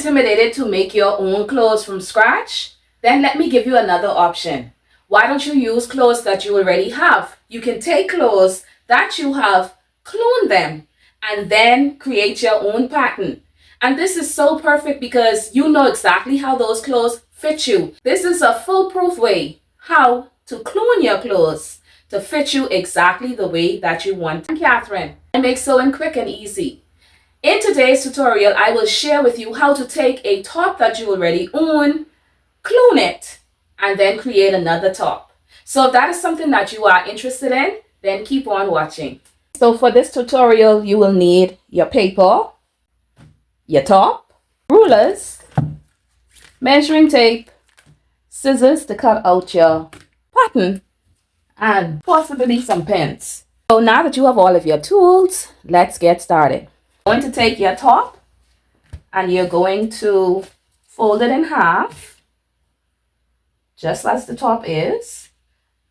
intimidated to make your own clothes from scratch? Then let me give you another option. Why don't you use clothes that you already have? You can take clothes that you have, clone them, and then create your own pattern. And this is so perfect because you know exactly how those clothes fit you. This is a foolproof way how to clone your clothes to fit you exactly the way that you want. I'm Catherine. I make sewing quick and easy. In today's tutorial, I will share with you how to take a top that you already own, clone it, and then create another top. So if that is something that you are interested in, then keep on watching. So for this tutorial, you will need your paper, your top, rulers, measuring tape, scissors to cut out your pattern, and possibly some pins. So now that you have all of your tools, let's get started. You're going to take your top and you're going to fold it in half, just as the top is.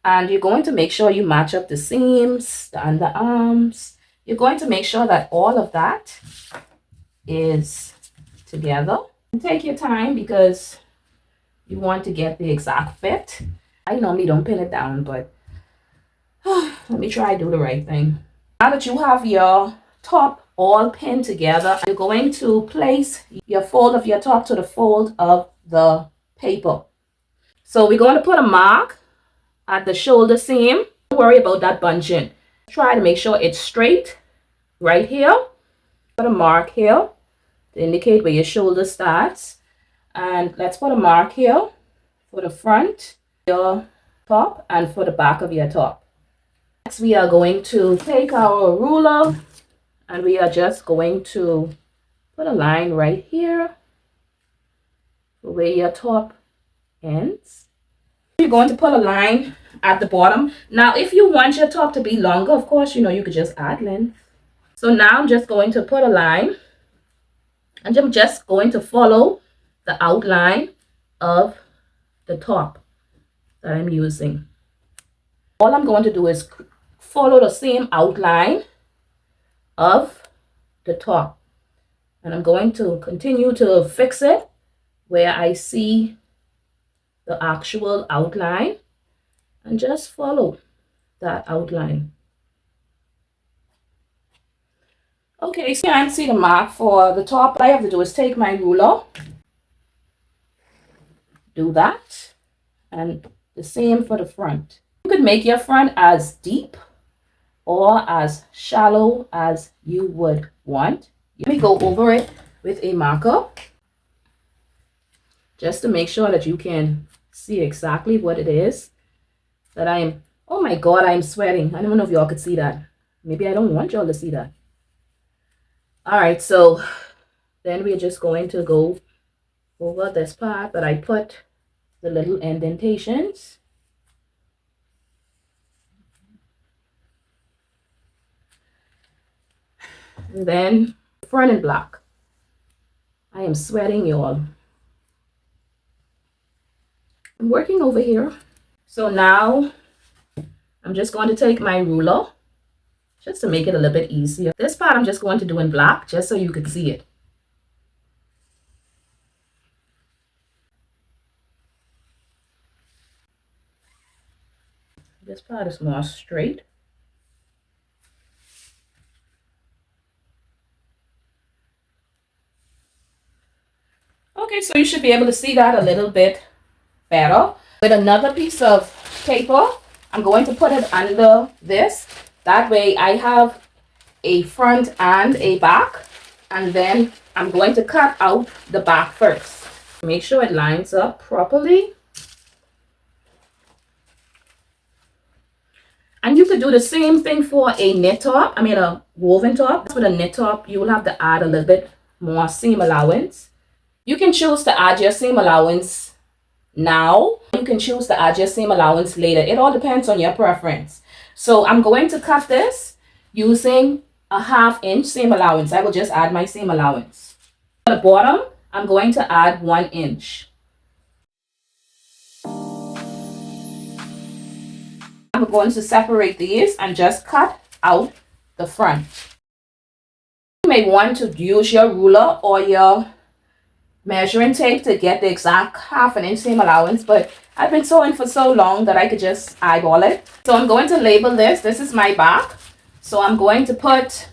And you're going to make sure you match up the seams, the underarms. You're going to make sure that all of that is together. And take your time because you want to get the exact fit. I normally don't pin it down, but let me try to do the right thing. Now that you have your top all pinned together, you're going to place your fold of your top to the fold of the paper. So we're going to put a mark at the shoulder seam. Don't worry about that bunching. Try to make sure it's straight right here. Put a mark here to indicate where your shoulder starts. And let's put a mark here for the front of your top and for the back of your top. Next, we are going to take our ruler and we are just going to put a line right here where your top ends. You're going to put a line at the bottom. Now, if you want your top to be longer, of course, you could just add length. So now I'm just going to put a line and I'm just going to follow the outline of the top that I'm using. All I'm going to do is follow the same outline of the top. And I'm going to continue to fix it where I see the actual outline and just follow that outline. Okay, so I see the mark for the top. All I have to do is take my ruler, do that, and the same for the front. You could make your front as deep or as shallow as you would want. Let me go over it with a marker just to make sure that you can see exactly what it is that I'm. Oh my God, I'm sweating. I don't know if y'all could see that. Maybe I don't want y'all to see that. All right, so then we're just going to go over this part that I put the little indentations. And then front and back. I am sweating, y'all. I'm working over here. So now I'm just going to take my ruler just to make it a little bit easier. This part I'm just going to do in black just so you can see it. This part is more straight. Okay, so you should be able to see that a little bit better. With another piece of paper, I'm going to put it under this. That way I have a front and a back. And then I'm going to cut out the back first. Make sure it lines up properly. And you could do the same thing for a knit top. A woven top. With a knit top, you will have to add a little bit more seam allowance. You can choose to add your seam allowance now. You can choose to add your seam allowance later. It all depends on your preference. So I'm going to cut this using a 1/2 inch seam allowance. I will just add my seam allowance. For the bottom, I'm going to add 1 inch. I'm going to separate these and just cut out the front. You may want to use your ruler or your measuring tape to get the exact 1/2 inch seam allowance, but I've been sewing for so long that I could just eyeball it. So I'm going to label this. This is my back. So I'm going to put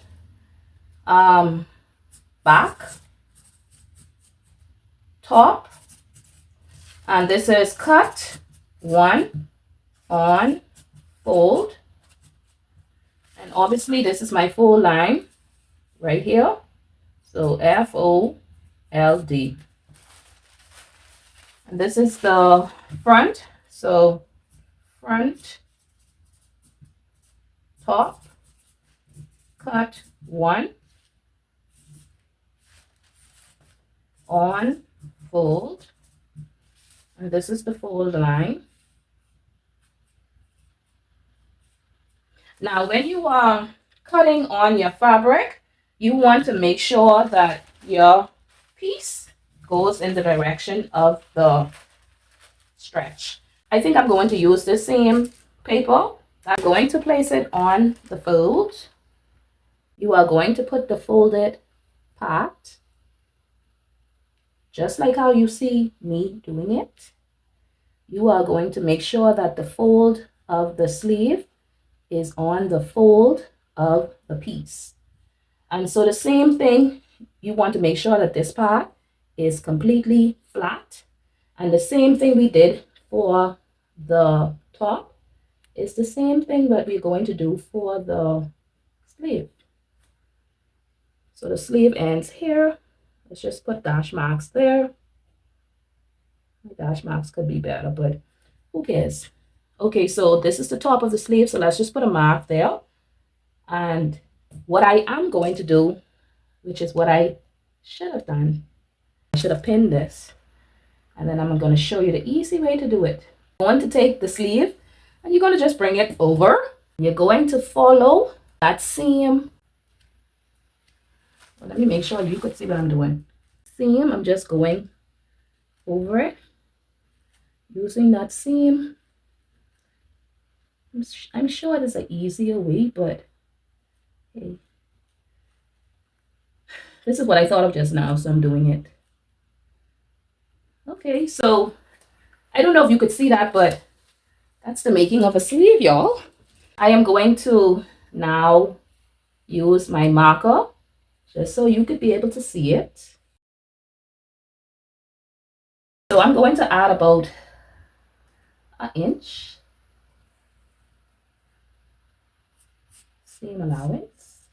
back, top, and this is cut 1 on fold, and obviously this is my fold line right here. So FOLD. And this is the front. So front, top, cut 1 on fold, and this is the fold line. Now when you are cutting on your fabric, you want to make sure that your piece goes in the direction of the stretch. I think I'm going to use the same paper. I'm going to place it on the fold. You are going to put the folded part just like how you see me doing it. You are going to make sure that the fold of the sleeve is on the fold of the piece. And so the same thing, you want to make sure that this part is completely flat. And the same thing we did for the top is the same thing that we're going to do for the sleeve. So the sleeve ends here. Let's just put dash marks there. Dash marks could be better, but who cares? Okay, so this is the top of the sleeve. So let's just put a mark there. And what I am going to do, which is what I should have done, I should have pinned this. And then I'm going to show you the easy way to do it. You're going to take the sleeve and you're going to just bring it over. You're going to follow that seam. Well, let me make sure you could see what I'm doing. Seam, I'm just going over it using that seam. I'm sure there's an easier way, but hey, this is what I thought of just now, so I'm doing it. Okay, so I don't know if you could see that, but that's the making of a sleeve, y'all. I am going to now use my marker just so you could be able to see it. So I'm going to add about an inch seam allowance.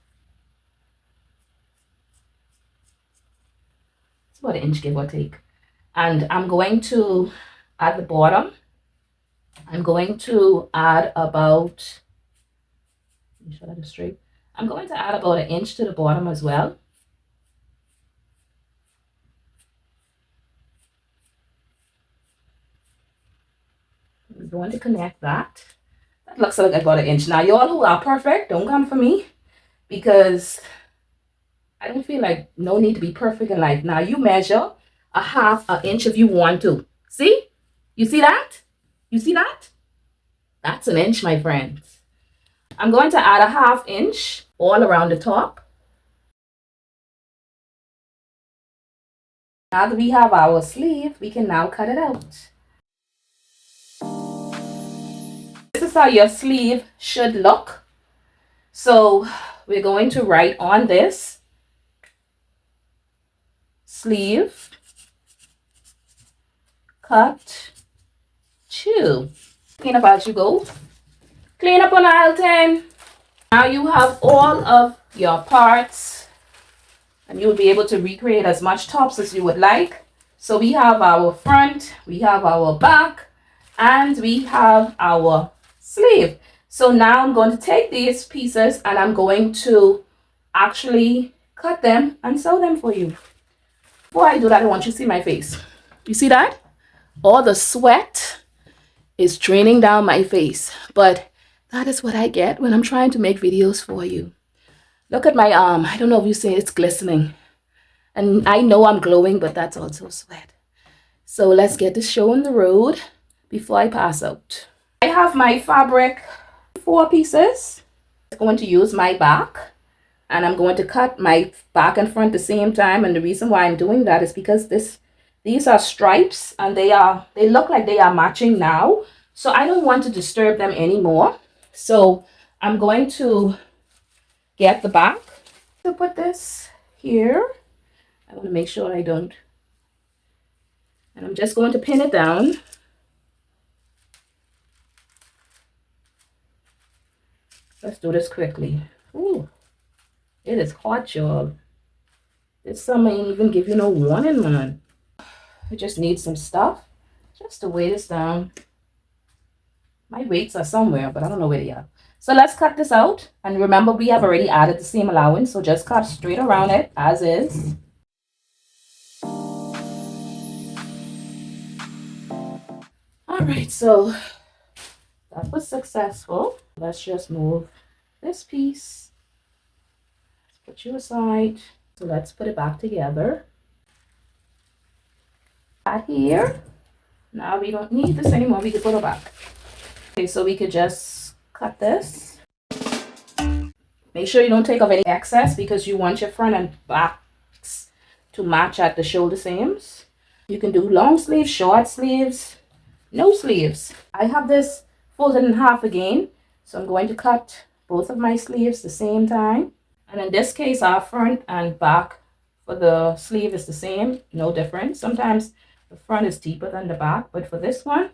It's about an inch, give or take. And I'm going to, at the bottom, I'm going to add about, let me show that straight. I'm going to add about an inch to the bottom as well. I'm going to connect that. That looks like about an inch. Now, y'all who are perfect, don't come for me, because I don't feel like no need to be perfect in life. Now, you measure a 1/2 inch if you want to. See? You see that? You see that? That's an inch, my friends. I'm going to add a 1/2 inch all around the top. Now that we have our sleeve, we can now cut it out. This is how your sleeve should look. So we're going to write on this sleeve cut 2. Clean up as you go. Clean up on aisle 10. Now you have all of your parts and you'll be able to recreate as much tops as you would like. So we have our front, we have our back, and we have our sleeve. So now I'm going to take these pieces and I'm going to actually cut them and sew them for you. Before I do that, I want you to see my face. You see that? All the sweat is draining down my face, but that is what I get when I'm trying to make videos for you. Look at my arm. I don't know if you see it's glistening. And I know I'm glowing, but that's also sweat. So let's get this show on the road before I pass out. I have my fabric 4 pieces. I'm going to use my back. And I'm going to cut my back and front at the same time. And the reason why I'm doing that is because this These are stripes, and they look like they are matching now. So I don't want to disturb them anymore. So I'm going to get the back to put this here. I want to make sure I don't. And I'm just going to pin it down. Let's do this quickly. Ooh, it is hot, y'all. This summer ain't even give you no warning, man. I just need some stuff just to weigh this down. My weights are somewhere, but I don't know where they are. So let's cut this out. And remember, we have already added the seam allowance, so just cut straight around it as is. All right, so that was successful. Let's just move this piece. Let's put you aside. So let's put it back together. Right here. Now we don't need this anymore. We can put it back. Okay, so we could just cut this. Make sure you don't take off any excess because you want your front and backs to match at the shoulder seams. You can do long sleeves, short sleeves, no sleeves. I have this folded in half again, so I'm going to cut both of my sleeves the same time. And in this case, our front and back for the sleeve is the same, no difference. Sometimes the front is deeper than the back, but for this one,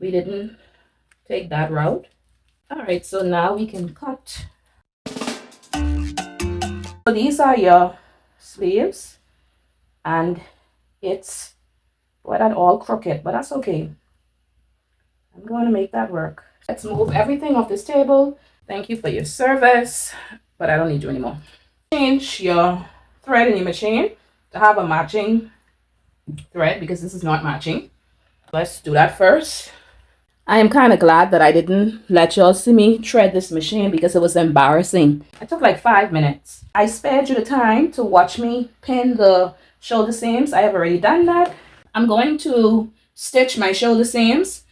we didn't take that route. All right, so now we can cut. So these are your sleeves, and it's not at all crooked, but that's okay. I'm going to make that work. Let's move everything off this table. Thank you for your service, but I don't need you anymore. Change your thread in your machine to have a matching thread because this is not matching. Let's do that first. I am kind of glad that I didn't let y'all see me thread this machine because it was embarrassing. It took like 5 minutes. I spared you the time to watch me pin the shoulder seams. I have already done that. I'm going to stitch my shoulder seams,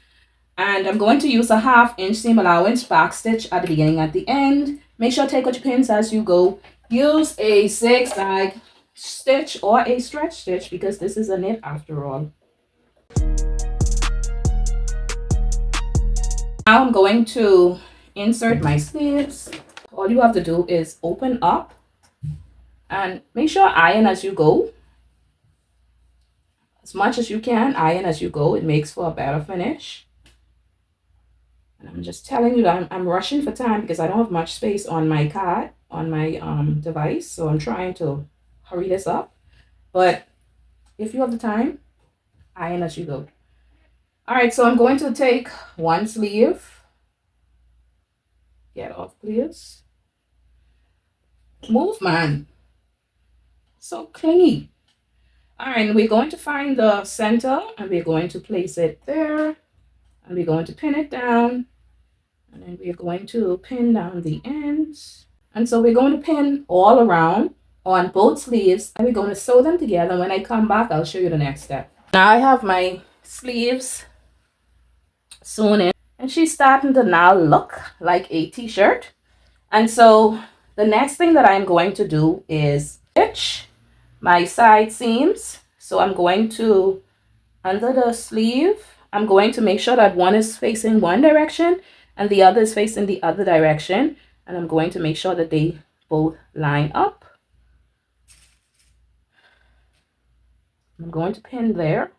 and I'm going to use a 1/2 inch seam allowance back stitch at the beginning and at the end. Make sure to take out your pins as you go. Use a zigzag stitch or a stretch stitch because this is a knit after all. Now I'm going to insert my sleeves. All you have to do is open up and make sure iron as you go. As much as you can, iron as you go. It makes for a better finish. And I'm just telling you that I'm rushing for time because I don't have much space on my card, on my device. So I'm trying to hurry this up. But if you have the time, iron as you go. All right, so I'm going to take one sleeve. Get off, please. Move, man. So clingy. All right, and we're going to find the center and we're going to place it there. And we're going to pin it down. And then we're going to pin down the ends. And so we're going to pin all around on both sleeves. And we're going to sew them together. When I come back, I'll show you the next step. Now I have my sleeves sewn in. And she's starting to now look like a t-shirt. And so the next thing that I'm going to do is stitch my side seams. So I'm going to, under the sleeve, I'm going to make sure that one is facing one direction and the other is facing the other direction. And I'm going to make sure that they both line up. I'm going to pin there.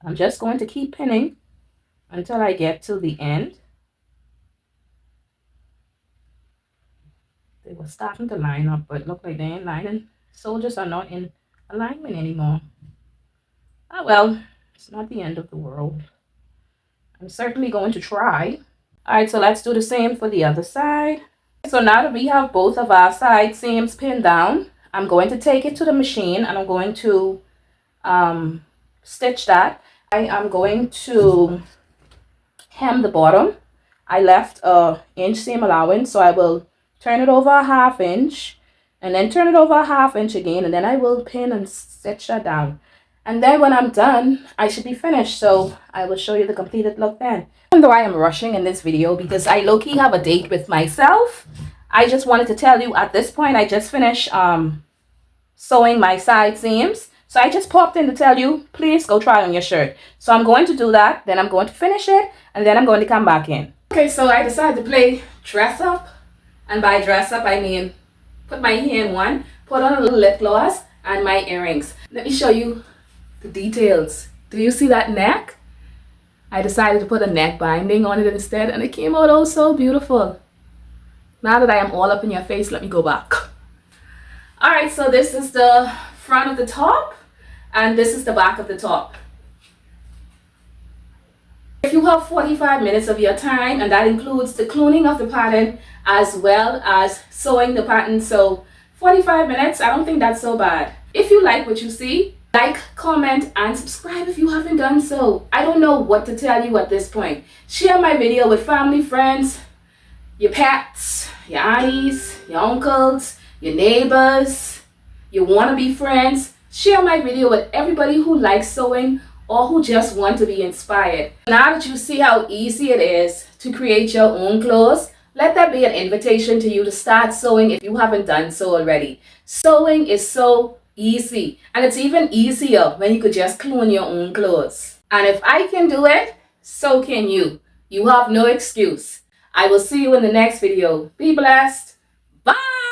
I'm just going to keep pinning until I get to the end. They were starting to line up, but look like they ain't lining. Soldiers are not in alignment anymore. Oh well, it's not the end of the world. I'm certainly going to try. All right, so let's do the same for the other side. So now that we have both of our side seams pinned down, I'm going to take it to the machine and I'm going to stitch that. I am going to hem the bottom. I left a inch seam allowance, so I will turn it over a 1/2 inch and then turn it over a 1/2 inch again, and then I will pin and stitch that down. And then when I'm done, I should be finished. So I will show you the completed look then. Even though I am rushing in this video because I low-key have a date with myself, I just wanted to tell you at this point, I just finished sewing my side seams. So I just popped in to tell you, please go try on your shirt. So I'm going to do that, then I'm going to finish it, and then I'm going to come back in. Okay, so I decided to play dress up. And by dress up, I mean put my hair in one, put on a little lip gloss, and my earrings. Let me show you the details. Do you see that neck? I decided to put a neck binding on it instead, and it came out oh so beautiful. Now that I am all up in your face, let me go back. Alright, so this is the front of the top, and this is the back of the top. If you have 45 minutes of your time, and that includes the cloning of the pattern as well as sewing the pattern, so 45 minutes, I don't think that's so bad. If you like what you see, like, comment, and subscribe if you haven't done so. I don't know what to tell you at this point. Share my video with family, friends, your pets, your aunties, your uncles, your neighbors, your wannabe friends. Share my video with everybody who likes sewing or who just want to be inspired. Now that you see how easy it is to create your own clothes, let that be an invitation to you to start sewing if you haven't done so already. Sewing is so easy, and it's even easier when you could just clone your own clothes. And if I can do it, so can you. You have no excuse. I will see you in the next video. Be blessed. Bye.